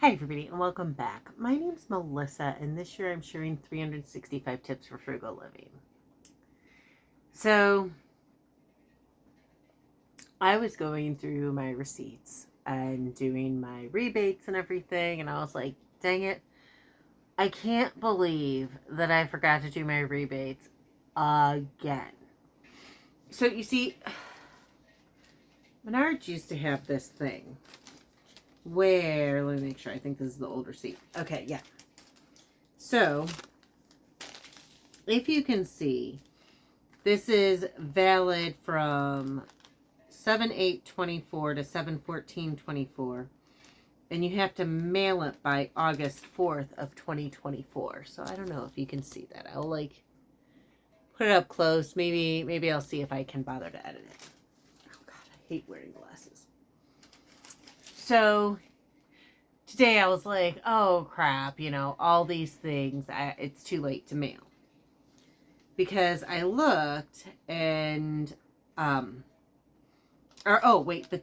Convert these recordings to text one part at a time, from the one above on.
Hi everybody and welcome back. My name's Melissa and this year I'm sharing 365 tips for frugal living. So I was going through my receipts and doing my rebates and everything, and I was like, dang it, I can't believe that I forgot to do my rebates again. So you see, Menards used to have this thing where, let me make sure, I think this is the old receipt. Okay, yeah. So if you can see, this is valid from 7/8/24 to 7/14/24, and you have to mail it by August 4th of 2024. So I don't know if you can see that. I'll put it up close. Maybe I'll see if I can bother to edit it. Oh God, I hate wearing glasses. So today I was like, oh crap, all these things, it's too late to mail. Because I looked and but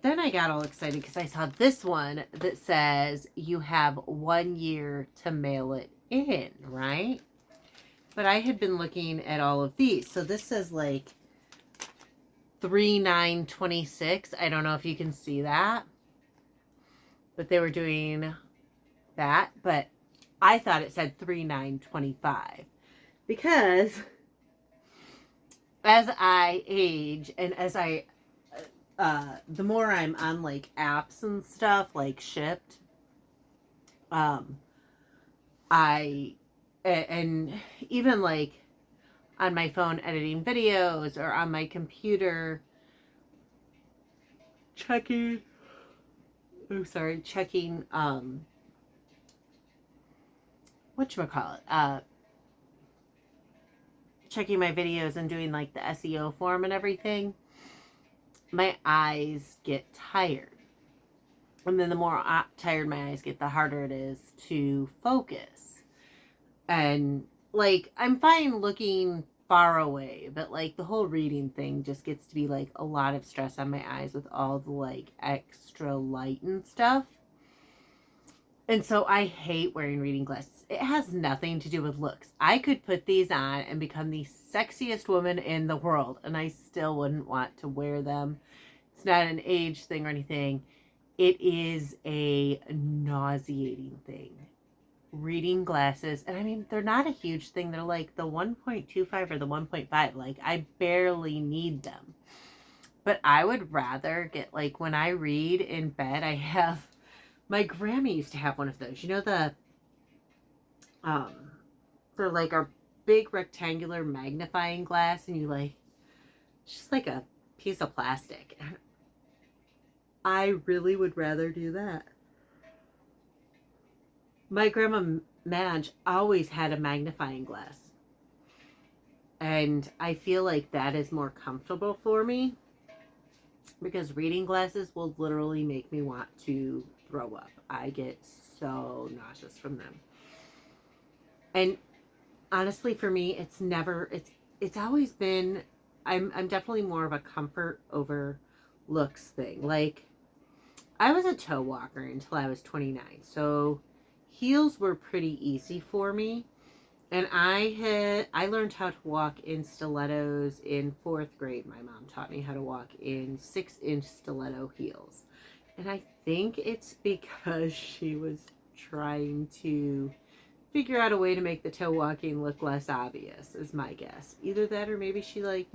then I got all excited because I saw this one that says you have 1 year to mail it in, right? But I had been looking at all of these. So this says 3/9/26. I don't know if you can see that. But they were doing that. But I thought it said 3/9/25. Because as I age and as the more I'm on apps and stuff like Shipped, I and even on my phone editing videos or on my computer checking whatchamacallit, checking my videos and doing the SEO form and everything, my eyes get tired. And then the more tired my eyes get, the harder it is to focus. And I'm fine looking far away, but the whole reading thing just gets to be a lot of stress on my eyes with all the extra light and stuff. And so I hate wearing reading glasses. It has nothing to do with looks. I could put these on and become the sexiest woman in the world, and I still wouldn't want to wear them. It's not an age thing or anything. It is a nauseating thing. Reading glasses, and I mean, they're not a huge thing. They're the 1.25 or the 1.5. I barely need them. But I would rather get, when I read in bed, I have, my grandma used to have one of those. They're a big rectangular magnifying glass, and it's just a piece of plastic. I really would rather do that. My grandma Madge always had a magnifying glass. And I feel like that is more comfortable for me because reading glasses will literally make me want to throw up. I get so nauseous from them. And honestly, for me, it's always been, I'm definitely more of a comfort over looks thing. I was a toe walker until I was 29. So heels were pretty easy for me. And I learned how to walk in stilettos in 4th grade. My mom taught me how to walk in 6-inch stiletto heels. And I think it's because she was trying to figure out a way to make the toe walking look less obvious, is my guess. Either that or maybe she I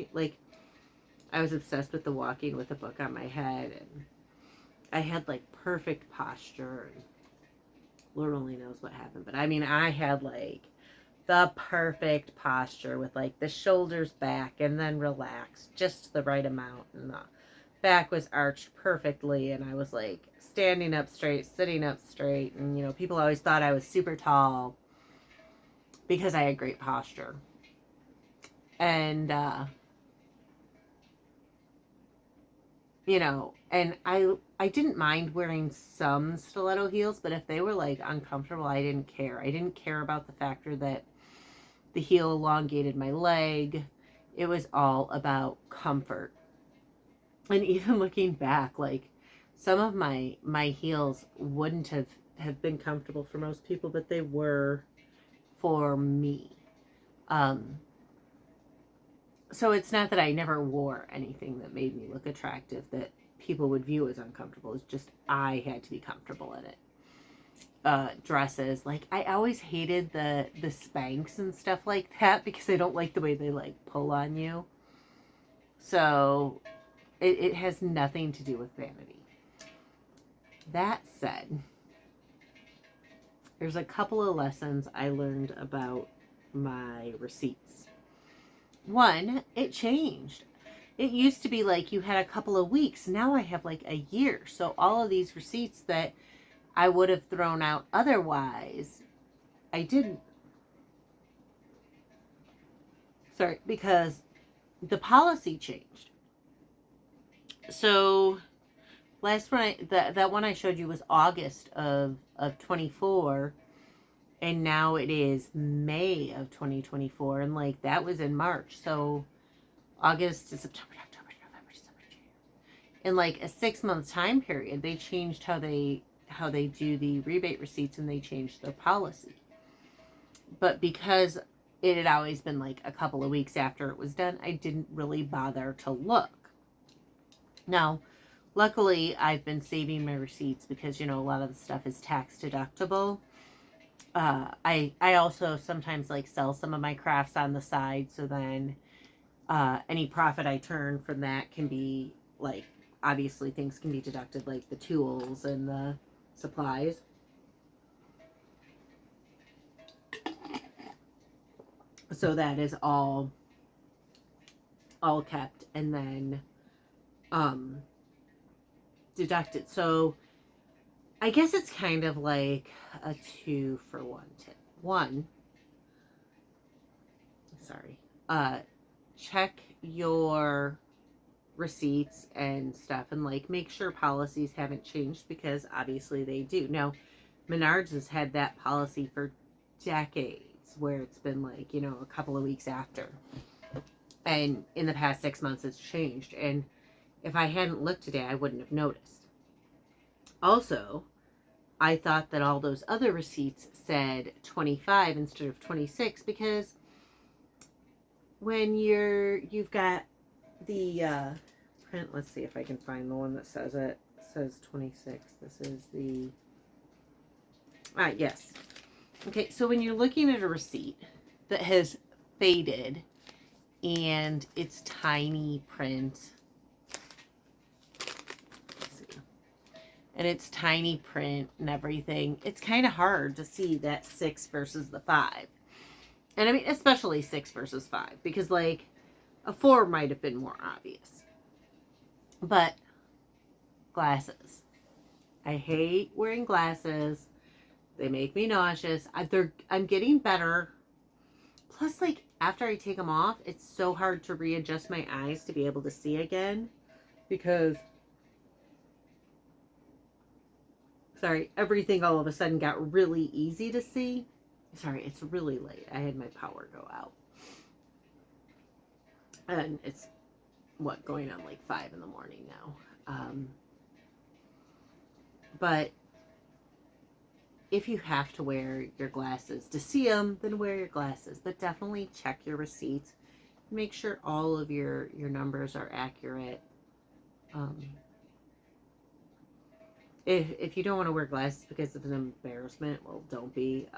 was obsessed with the walking with a book on my head, and I had perfect posture, and Lord only knows what happened. But I mean, I had the perfect posture with the shoulders back and then relaxed just the right amount, and the back was arched perfectly, and I was standing up straight, sitting up straight, and people always thought I was super tall because I had great posture. And and I didn't mind wearing some stiletto heels, but if they were uncomfortable, I didn't care. I didn't care about the factor that the heel elongated my leg. It was all about comfort. And even looking back, Some of my heels wouldn't have been comfortable for most people, but they were for me. Um, so it's not that I never wore anything that made me look attractive that people would view as uncomfortable. It's just I had to be comfortable in it. Dresses, like I always hated the Spanx and stuff like that because I don't like the way they like pull on you. So it has nothing to do with vanity. That said, there's a couple of lessons I learned about my receipts. One, it changed. It used to be like you had a couple of weeks. Now I have like a year. So all of these receipts that I would have thrown out otherwise, I didn't. Sorry, because the policy changed. So last one, that one I showed you was August of 24, and now it is May of 2024, and like that was in March. So August to September, October, November, December, January. In like a 6 month time period, they changed how they do the rebate receipts, and they changed their policy. But because it had always been like a couple of weeks after it was done, I didn't really bother to look. Now, luckily, I've been saving my receipts because, a lot of the stuff is tax deductible. I also sometimes like sell some of my crafts on the side, so then any profit I turn from that can be like, obviously things can be deducted, like the tools and the supplies. So that is all kept and then deducted. So I guess it's kind of like a 2-for-1 tip. One, check your receipts and stuff and like make sure policies haven't changed, because obviously they do. Now, Menards has had that policy for decades where it's been like, a couple of weeks after. And in the past 6 months it's changed. And if I hadn't looked today, I wouldn't have noticed. Also, I thought that all those other receipts said 25 instead of 26 because when you've got the print, let's see if I can find the one that says it. It says 26. This is the yes. Okay, so when you're looking at a receipt that has faded and it's tiny print, and it's tiny print and everything, it's kind of hard to see that 6 versus the 5. And I mean, especially 6 versus 5, because like a 4 might have been more obvious. But glasses. I hate wearing glasses. They make me nauseous. I'm getting better. Plus, like, after I take them off, it's so hard to readjust my eyes to be able to see again. Because, everything all of a sudden got really easy to see. Sorry, it's really late. I had my power go out. And it's, going on like 5 in the morning now. But if you have to wear your glasses to see them, then wear your glasses. But definitely check your receipts. Make sure all of your numbers are accurate. If you don't want to wear glasses because of an embarrassment, well, don't be.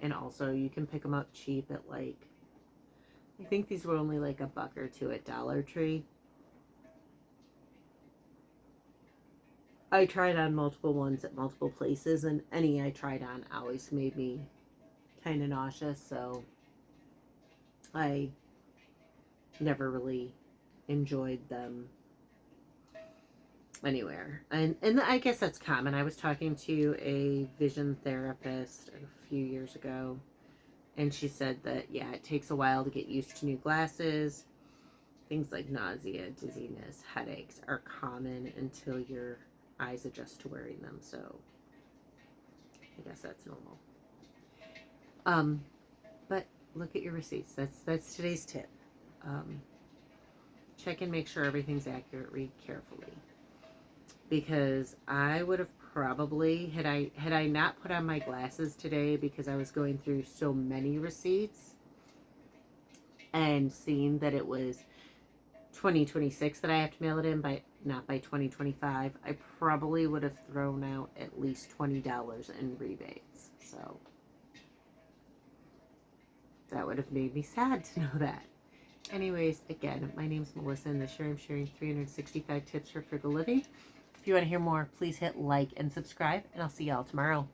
And also, you can pick them up cheap at like, I think these were only like $1 or $2 at Dollar Tree. I tried on multiple ones at multiple places, and any I tried on always made me kind of nauseous, so I never really enjoyed them anywhere. And I guess that's common. I was talking to a vision therapist a few years ago, and she said that, yeah, it takes a while to get used to new glasses. Things like nausea, dizziness, headaches are common until your eyes adjust to wearing them, so I guess that's normal. But look at your receipts. That's today's tip. Check and make sure everything's accurate. Read carefully. because I would have probably, had I not put on my glasses today because I was going through so many receipts and seeing that it was 2026 that I have to mail it in by, not by 2025, I probably would have thrown out at least $20 in rebates. So that would have made me sad to know that. Anyways, again, my name's Melissa, and this year I'm sharing 365 tips for frugal living. If you want to hear more, please hit like and subscribe, and I'll see y'all tomorrow.